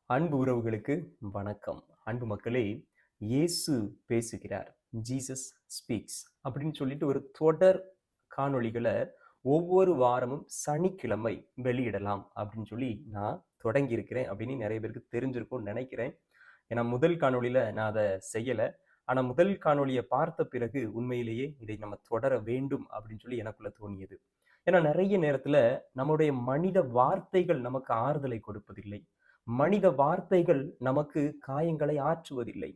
அன்பு உறவுகளுக்கு வணக்கம். அன்பு மக்களே, இயேசு பேசுகிறார், ஜீசஸ் ஸ்பீக்ஸ் அப்படின்னு சொல்லிட்டு ஒரு தொடர் காணொளிகளை ஒவ்வொரு வாரமும் சனிக்கிழமை வெளியிடலாம் அப்படின்னு சொல்லி நான் தொடங்கி இருக்கிறேன் அப்படின்னு நிறைய பேருக்கு தெரிஞ்சிருக்கும்னு நினைக்கிறேன். ஏன்னா முதல் காணொளியில நான் அதை செய்யலை. ஆனா முதல் காணொளியை பார்த்த பிறகு உண்மையிலேயே இதை நம்ம தொடர வேண்டும் அப்படின்னு சொல்லி எனக்குள்ள தோணியது. ஏன்னா நிறைய நேரத்துல நம்முடைய மனித வார்த்தைகள் நமக்கு ஆறுதலை கொடுப்பதில்லை. மனித வார்த்தைகள் நமக்கு காயங்களை ஆற்றுவதில்லை.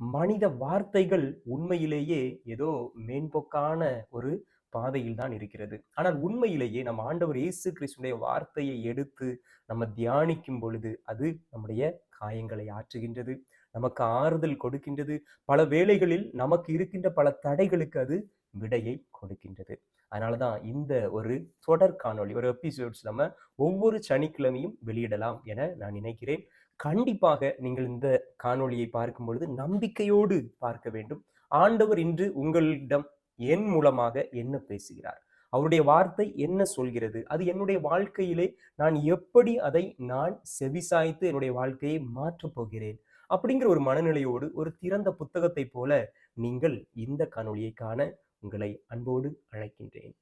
மனித வார்த்தைகள் உண்மையிலேயே ஏதோ மேம்போக்கான ஒரு பாதையில் தான் இருக்கிறது. ஆனால் உண்மையிலேயே நம்ம ஆண்டவர் இயேசு கிறிஸ்துடைய வார்த்தையை எடுத்து நம்ம தியானிக்கும் பொழுது அது நம்முடைய காயங்களை ஆற்றுகின்றது, நமக்கு ஆறுதல் கொடுக்கின்றது. பல வேளைகளில் நமக்கு இருக்கின்ற பல தடைகளுக்கு அது விடையை கொடுக்கின்றது. அதனாலதான் இந்த ஒரு தொடர் காணொளி, ஒரு எபிசோட்ஸ் நம்ம ஒவ்வொரு சனிக்கிழமையும் வெளியிடலாம் என நான் நினைக்கிறேன். கண்டிப்பாக நீங்கள் இந்த காணொளியை பார்க்கும் பொழுது நம்பிக்கையோடு பார்க்க வேண்டும். ஆண்டவர் இன்று உங்களிடம் என் மூலமாக என்ன பேசுகிறார், அவருடைய வார்த்தை என்ன சொல்கிறது, அது என்னுடைய வாழ்க்கையிலே நான் எப்படி அதை நான் செவிசாய்த்து என்னுடைய வாழ்க்கையை மாற்றப் போகிறேன் அப்படிங்கிற ஒரு மனநிலையோடு ஒரு திறந்த புத்தகத்தை போல நீங்கள் இந்த காணொளியை காண உங்களை அன்போடு அழைக்கின்றேன்.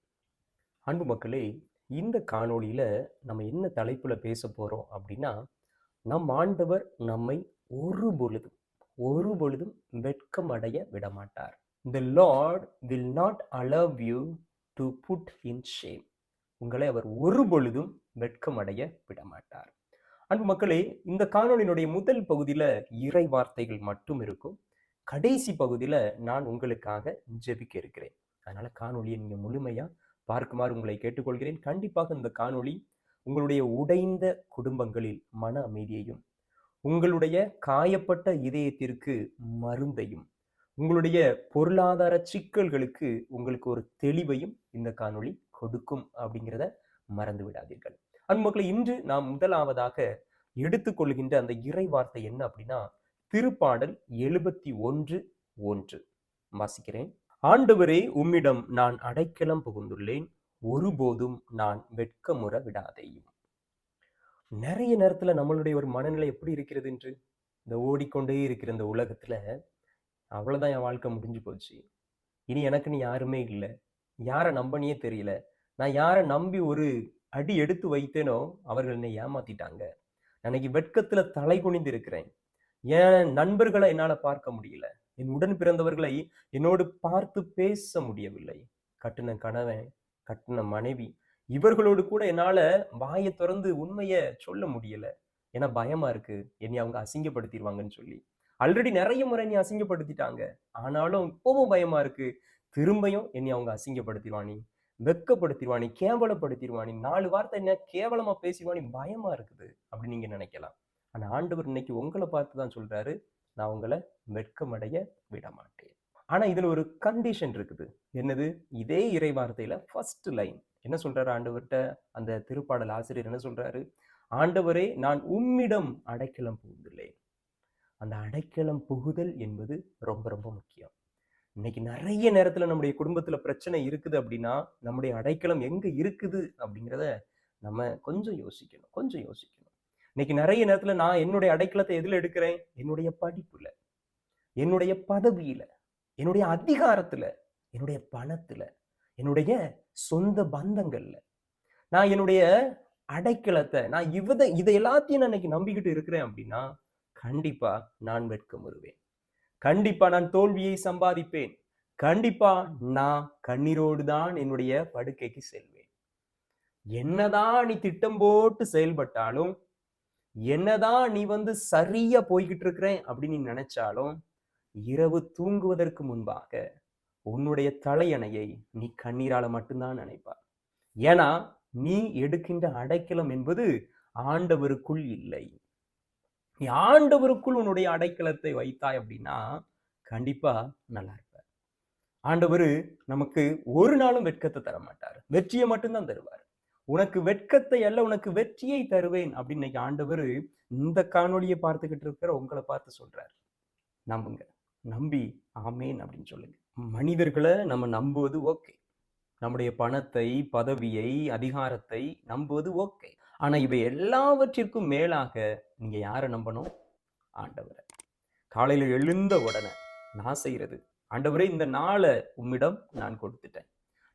அன்பு மக்களே, இந்த காணொளியில நம்ம என்ன தலைப்புல பேச போறோம் அப்படின்னா, நம் ஆண்டவர் நம்மை ஒருபொழுதும் ஒருபொழுதும் வெட்கம் அடைய விடமாட்டார். The Lord will not allow you to put in shame. உங்களை அவர் ஒருபொழுதும் வெட்கம் அடைய விடமாட்டார். அன்பு மக்களே, இந்த காணொளியினுடைய முதல் பகுதியில இறை வார்த்தைகள் மட்டும் இருக்கும். கடைசி பகுதியில நான் உங்களுக்காக ஜெபிக்க இருக்கிறேன். அதனால காணொளியை நீங்க முழுமையா பார்க்குமாறு உங்களை கேட்டுக்கொள்கிறேன். கண்டிப்பாக இந்த காணொளி உங்களுடைய உடைந்த குடும்பங்களில் மன அமைதியையும், உங்களுடைய காயப்பட்ட இதயத்திற்கு மருந்தையும், உங்களுடைய பொருளாதார சிக்கல்களுக்கு உங்களுக்கு ஒரு தெளிவையும் இந்த காணொளி கொடுக்கும் அப்படிங்கிறத மறந்து விடாதீர்கள். அன்பு மக்களை, இன்று நாம் முதலாவதாக எடுத்துக்கொள்கின்ற அந்த இறை வார்த்தை என்ன அப்படின்னா, திருப்பாடல் 71:1 வாசிக்கிறேன். ஆண்டவரே, உம்மிடம் நான் அடைக்கலம் புகுந்துள்ளேன், ஒருபோதும் நான் வெட்கமுற விடாதேயும். நிறைய நேரத்துல நம்மளுடைய ஒரு மனநிலை எப்படி இருக்கிறது என்று, இந்த ஓடிக்கொண்டே இருக்கிற இந்த உலகத்துல அவ்வளவுதான், என் வாழ்க்கை முடிஞ்சு போச்சு, இனி எனக்குன்னு யாருமே இல்லை, யாரை நம்பனியே தெரியல, நான் யாரை நம்பி ஒரு அடி எடுத்து வைத்தேனோ அவர்கள் என்னை ஏமாத்திட்டாங்க, அன்னைக்கு வெட்கத்துல தலை குனிந்து இருக்கிறேன், என் நண்பர்களை என்னால பார்க்க முடியல, என் உடன் பிறந்தவர்களை என்னோடு பார்த்து பேச முடியவில்லை, கட்டின கணவன், கட்டின மனைவி, இவர்களோடு கூட என்னால வாயை திறந்து உண்மையை சொல்ல முடியல, ஏன்னா பயமா இருக்கு என்னை அவங்க அசிங்கப்படுத்திடுவாங்கன்னு சொல்லி. ஆல்ரெடி நிறைய முறை என்னை அசிங்கப்படுத்திட்டாங்க, ஆனாலும் இப்பவும் பயமா இருக்கு, திரும்பியும் என்னை அவங்க அசிங்கப்படுத்திடுவானி, வெட்கப்படுத்திடுவானி, கேவலப்படுத்திடுவானி, 4 வார்த்தை என்ன கேவலமா பேசிடுவானி, பயமா இருக்குது அப்படின்னு நீங்க நினைக்கலாம். ஆனா ஆண்டவர் இன்னைக்கு உங்களை பார்த்து தான் சொல்றாரு, நான் உங்களை வெட்கமடைய விட மாட்டேன். ஆனா இதுல ஒரு கண்டிஷன் இருக்குது. என்னது? இதே இறை வார்த்தையில ஃபர்ஸ்ட் லைன் என்ன சொல்றாரு ஆண்டவர்கிட்ட? அந்த திருப்பாடல் ஆசிரியர் என்ன சொல்றாரு? ஆண்டவரே, நான் உம்மிடம் அடைக்கலம் புகுந்துள்ளேன். அந்த அடைக்கலம் புகுதல் என்பது ரொம்ப ரொம்ப முக்கியம். இன்னைக்கு நிறைய நேரத்துல நம்முடைய குடும்பத்துல பிரச்சனை இருக்குது அப்படின்னா, நம்முடைய அடைக்கலம் எங்க இருக்குது அப்படிங்கிறத நம்ம கொஞ்சம் யோசிக்கணும். இன்னைக்கு நிறைய நேரத்துல நான் என்னுடைய அடைக்கலத்தை எதுல எடுக்கிறேன்? என்னுடைய படிப்புல, என்னுடைய பதவியில, என்னுடைய அதிகாரத்துல, என்னுடைய பணத்துல, என்னுடைய சொந்த பந்தங்கள்ல. நான் என்னுடைய அடைக்கலத்தை நான் இதை எல்லாத்தையும் நான் இன்னைக்கு நம்பிக்கிட்டு இருக்கிறேன் அப்படின்னா, கண்டிப்பா நான் வெட்கமுறுவேன், கண்டிப்பா நான் தோல்வியை சம்பாதிப்பேன், கண்டிப்பா நான் கண்ணீரோடு தான் என்னுடைய படுக்கைக்கு செல்வேன். என்னதான் நீ திட்டம் போட்டு செயல்பட்டாலும், என்னதான் நீ சரியா போய்கிட்டு இருக்கிறேன் அப்படின்னு நீ நினைச்சாலும், இரவு தூங்குவதற்கு முன்பாக உன்னுடைய தலையணையை நீ கண்ணீரால மட்டும்தான் நினைப்பார். ஏன்னா நீ எடுக்கின்ற அடைக்கலம் என்பது ஆண்டவருக்குள் இல்லை. நீ ஆண்டவருக்குள் உன்னுடைய அடைக்கலத்தை வைத்தாய் அப்படின்னா கண்டிப்பா நல்லா இருப்ப. ஆண்டவர் நமக்கு ஒரு நாளும் வெட்கத்தை தர மாட்டார், வெற்றியை மட்டும்தான் தருவார். உனக்கு வெட்கத்தை அல்ல, உனக்கு வெற்றியை தருவேன் அப்படின்னு இன்னைக்கு ஆண்டவர் இந்த காணொளியை பார்த்துக்கிட்டு இருக்கிற உங்களை பார்த்து சொல்றாரு. நம்புங்க, நம்பி ஆமேன் அப்படின்னு சொல்லுங்க. மனிதர்களை நம்ம நம்புவது ஓகே, நம்முடைய பணத்தை, பதவியை, அதிகாரத்தை நம்புவது ஓகே. ஆனா இவை எல்லாவற்றிற்கும் மேலாக நீங்க யாரை நம்பணும்? ஆண்டவரை. காலையில எழுந்த உடனே நான் செய்யறது, ஆண்டவரே இந்த நாளை உம்மிடம் நான் கொடுத்துட்டேன்.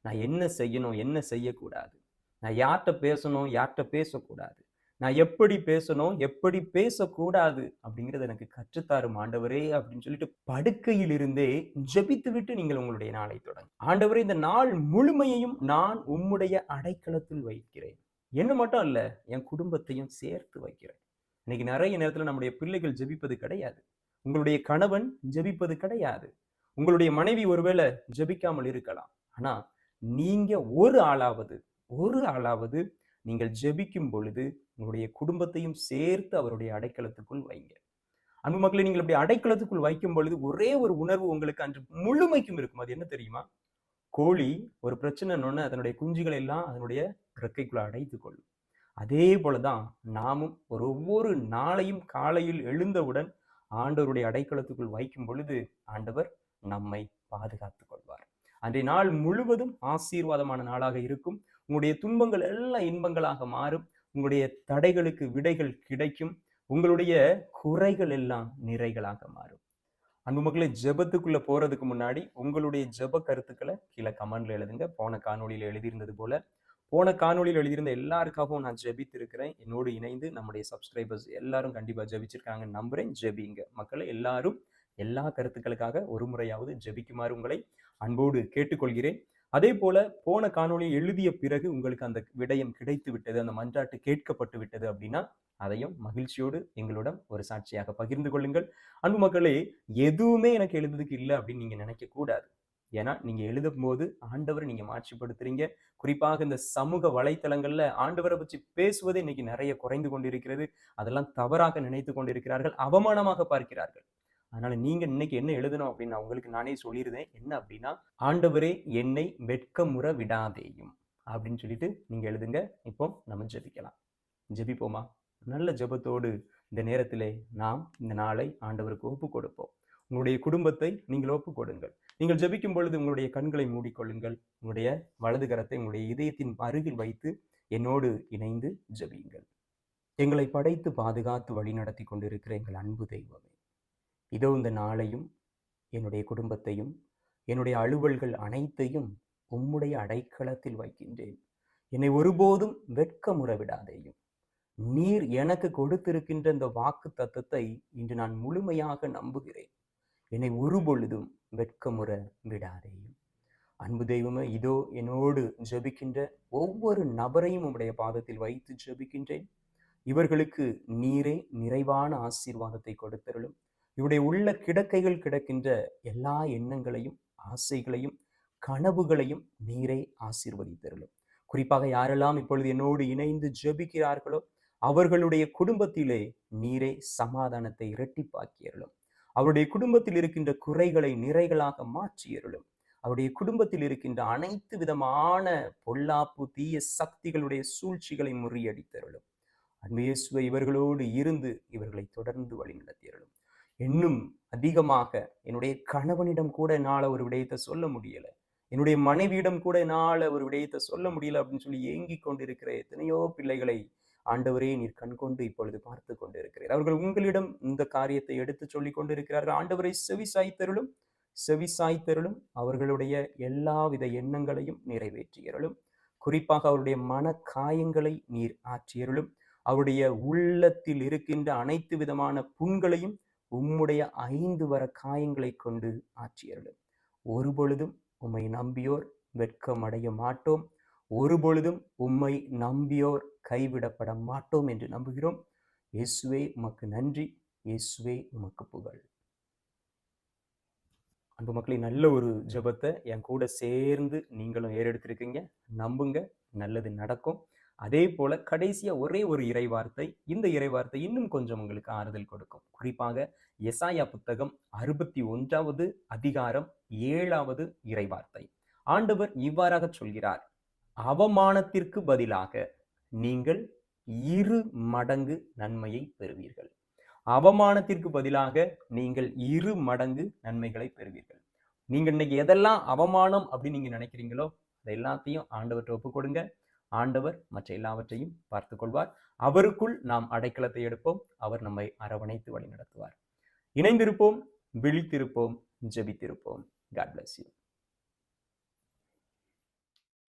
நான் என்ன செய்யணும், என்ன செய்யக்கூடாது, நான் யார்கிட்ட பேசணும், யார்கிட்ட பேசக்கூடாது, நான் எப்படி பேசணும், எப்படி பேசக்கூடாது அப்படிங்கிறது எனக்கு கற்றுத்தாரும் ஆண்டவரே அப்படின்னு சொல்லிட்டு படுக்கையில் இருந்தே ஜெபித்து விட்டு நீங்கள் உங்களுடைய நாளை தொடங்க. ஆண்டவரே இந்த நாள் முழுமையையும் நான் உம்முடைய அடைக்கலத்தில் வைக்கிறேன். என்ன மட்டும் அல்ல, என் குடும்பத்தையும் சேர்த்து வைக்கிறேன். இன்னைக்கு நிறைய நேரத்துல நம்முடைய பிள்ளைகள் ஜெபிப்பது கிடையாது. உங்களுடைய கணவன் ஜெபிப்பது கிடையாது. உங்களுடைய மனைவி ஒருவேளை ஜெபிக்காமல் இருக்கலாம். ஆனா நீங்க ஒரு ஆளாவது நீங்கள் ஜெபிக்கும் பொழுது உங்களுடைய குடும்பத்தையும் சேர்த்து அவருடைய அடைக்கலத்துக்குள் வைங்க. அன்பு மக்களை, நீங்கள் இப்படி அடைக்கலத்துக்குள் வைக்கும் பொழுது ஒரே ஒரு உணர்வு உங்களுக்கு அன்று முழுமைக்கும் இருக்கும். அது என்ன தெரியுமா? கோழி ஒரு பிரச்சனைன்னு அதனுடைய குஞ்சுகளை எல்லாம் அதனுடைய இறக்கைக்குள்ள அடைத்துக் கொள்ளும். அதே போலதான் நாமும் ஒவ்வொரு நாளையும் காலையில் எழுந்தவுடன் ஆண்டவருடைய அடைக்கலத்துக்குள் வைக்கும் பொழுது ஆண்டவர் நம்மை பாதுகாத்துக் கொள்வார். அன்றைய நாள் முழுவதும் ஆசீர்வாதமான நாளாக இருக்கும். உங்களுடைய துன்பங்கள் எல்லாம் இன்பங்களாக மாறும். உங்களுடைய தடைகளுக்கு விடைகள் கிடைக்கும். உங்களுடைய குறைகள் எல்லாம் நிறைகளாக மாறும். அன்பு மக்களை, ஜெபத்துக்குள்ள போறதுக்கு முன்னாடி உங்களுடைய ஜெப கருத்துக்களை கீழே கமெண்ட்ல எழுதுங்க. போன காணொலியில எழுதியிருந்தது போல போன காணொலியில் எழுதியிருந்த எல்லாருக்காகவும் நான் ஜெபித்து இருக்கிறேன். என்னோடு இணைந்து நம்முடைய சப்ஸ்கிரைபர்ஸ் எல்லாரும் கண்டிப்பா ஜெபிச்சிருக்காங்கன்னு நம்புறேன். ஜெபிங்க மக்களை, எல்லாரும் எல்லா கருத்துக்களுக்காக ஒரு முறையாவது ஜெபிக்குமாறு உங்களை அன்போடு கேட்டுக்கொள்கிறேன். அதே போல போன காணொலியை எழுதிய பிறகு உங்களுக்கு அந்த விடயம் கிடைத்து விட்டது, அந்த மன்றாட்டு கேட்கப்பட்டு விட்டது அப்படின்னா அதையும் மகிழ்ச்சியோடு எங்களிடம் ஒரு சாட்சியாக பகிர்ந்து கொள்ளுங்கள். அன்பு மக்களே, எதுவுமே எனக்கு எழுதுறதுக்கு இல்லை அப்படின்னு நீங்க நினைக்க கூடாது. ஏன்னா நீங்க எழுதும் போது ஆண்டவரை நீங்க மாட்சிப்படுத்துறீங்க. குறிப்பாக இந்த சமூக வலைத்தளங்கள்ல ஆண்டவரை பற்றி பேசுவதே இன்னைக்கு நிறைய குறைந்து கொண்டிருக்கிறது. அதெல்லாம் தவறாக நினைத்து கொண்டிருக்கிறார்கள், அவமானமாக பார்க்கிறார்கள். அதனால நீங்க இன்னைக்கு என்ன எழுதணும் அப்படின்னு நான் உங்களுக்கு நானே சொல்லியிருந்தேன். என்ன அப்படின்னா, ஆண்டவரே என்னை வெட்கமுற விடாதேயும் அப்படின்னு சொல்லிட்டு நீங்க எழுதுங்க. இப்போ நம்ம ஜெபிக்கலாம். ஜெபிப்போமா? நல்ல ஜெபத்தோடு இந்த நேரத்திலே நாம் இந்த நாளை ஆண்டவருக்கு ஒப்பு கொடுப்போம். உங்களுடைய குடும்பத்தை நீங்கள் ஒப்பு கொடுங்கள். நீங்கள் ஜெபிக்கும் பொழுது உங்களுடைய கண்களை மூடிக்கொள்ளுங்கள். உங்களுடைய வலது கரத்தை உங்களுடைய இதயத்தின் அருகில் வைத்து என்னோடு இணைந்து ஜெபியுங்கள். எங்களை படைத்து பாதுகாத்து வழி நடத்தி கொண்டிருக்கிற எங்கள் அன்பு தெய்வமே, இதோ இந்த நாளையும் என்னுடைய குடும்பத்தையும் என்னுடைய அலுவல்கள் அனைத்தையும் உம்முடைய அடைக்கலத்தில் வைக்கின்றேன். என்னை ஒருபோதும் வெட்கமுற விடாதேயும். நீர் எனக்கு கொடுத்திருக்கின்ற இந்த வாக்கு தத்தத்தை இன்று நான் முழுமையாக நம்புகிறேன். என்னை ஒருபொழுதும் வெட்கமுற விடாதேயும். அன்பு தெய்வமே, இதோ என்னோடு ஜெபிக்கின்ற ஒவ்வொரு நபரையும் உம்முடைய பாதத்தில் வைத்து ஜெபிக்கின்றேன். இவர்களுக்கு நீரே நிறைவான ஆசீர்வாதத்தை கொடுத்தருளும். இவருடைய உள்ள கிடக்கைகள் கிடக்கின்ற எல்லா எண்ணங்களையும் ஆசைகளையும் கனவுகளையும் நீரே ஆசீர்வதித்தருளும். குறிப்பாக யாரெல்லாம் இப்பொழுது என்னோடு இணைந்து ஜெபிக்கிறார்களோ அவர்களுடைய குடும்பத்திலே நீரே சமாதானத்தை இரட்டிப்பாக்கியருளும். அவருடைய குடும்பத்தில் இருக்கின்ற குறைகளை நிறைகளாக மாற்றியருளும். அவருடைய குடும்பத்தில் இருக்கின்ற அனைத்து விதமான பொல்லாப்பு தீய சக்திகளுடைய சூழ்ச்சிகளை முறியடித்தருளும். அன்பு இயேசுவே, இவர்களோடு இருந்து இவர்களை தொடர்ந்து வழி நடத்தியருளும். இன்னும் அதிகமாக என்னுடைய கணவனிடம் கூட என்னால் ஒரு விடயத்தை சொல்ல முடியல, என்னுடைய மனைவியிடம் கூட என்னால் ஒரு விடயத்தை சொல்ல முடியல அப்படின்னு சொல்லி ஏங்கி கொண்டிருக்கிற எத்தனையோ பிள்ளைகளை ஆண்டவரே நீர் கண்கொண்டு இப்பொழுது பார்த்து கொண்டிருக்கிறீர். அவர்கள் உங்களிடம் இந்த காரியத்தை எடுத்து சொல்லி கொண்டிருக்கிறார்கள். ஆண்டவரை செவிசாய்த்தருளும். அவர்களுடைய எல்லாவித எண்ணங்களையும் நிறைவேற்றியருளும். குறிப்பாக அவருடைய மன காயங்களை நீர் ஆற்றியருளும். அவருடைய உள்ளத்தில் இருக்கின்ற அனைத்து விதமான புண்களையும் உம்முடைய 5 வர காயங்களை கொண்டு ஆற்றியருளும். ஒருபொழுதும் உம்மை நம்பியோர் வெட்கம் அடைய மாட்டோம். ஒருபொழுதும் உம்மை நம்பியோர் கைவிடப்பட மாட்டோம் என்று நம்புகிறோம். இயேசுவே உமக்கு நன்றி. இயேசுவே உமக்கு புகழ். அன்பு மக்களை, நல்ல ஒரு ஜெபத்தை என் கூட சேர்ந்து நீங்களும் ஏறெடுத்திருக்கீங்க. நம்புங்க, நல்லது நடக்கும். அதே போல கடைசியா ஒரே ஒரு இறைவார்த்தை, இந்த இறைவார்த்தை இன்னும் கொஞ்சம் உங்களுக்கு ஆறுதல் கொடுக்கும். குறிப்பாக எசாயா புத்தகம் 61வது அதிகாரம் 7வது இறைவார்த்தை. ஆண்டவர் இவ்வாறாக சொல்கிறார், அவமானத்திற்கு பதிலாக நீங்கள் 2 மடங்கு நன்மையை பெறுவீர்கள். அவமானத்திற்கு பதிலாக நீங்கள் 2 மடங்கு நன்மைகளை பெறுவீர்கள். நீங்க இன்னைக்கு எதெல்லாம் அவமானம் அப்படின்னு நீங்க நினைக்கிறீங்களோ அது எல்லாத்தையும் ஆண்டவர்கிட்ட ஒப்பு கொடுங்க. ஆண்டவர் மற்ற எல்லாவற்றையும் பார்த்துக் கொள்வார். அவருக்குள் நாம் அடைக்கலத்தை எடுப்போம். அவர் நம்மை அரவணைத்து வழி நடத்துவார். இணைந்திருப்போம், விழித்திருப்போம், ஜெபித்திருப்போம். God bless you.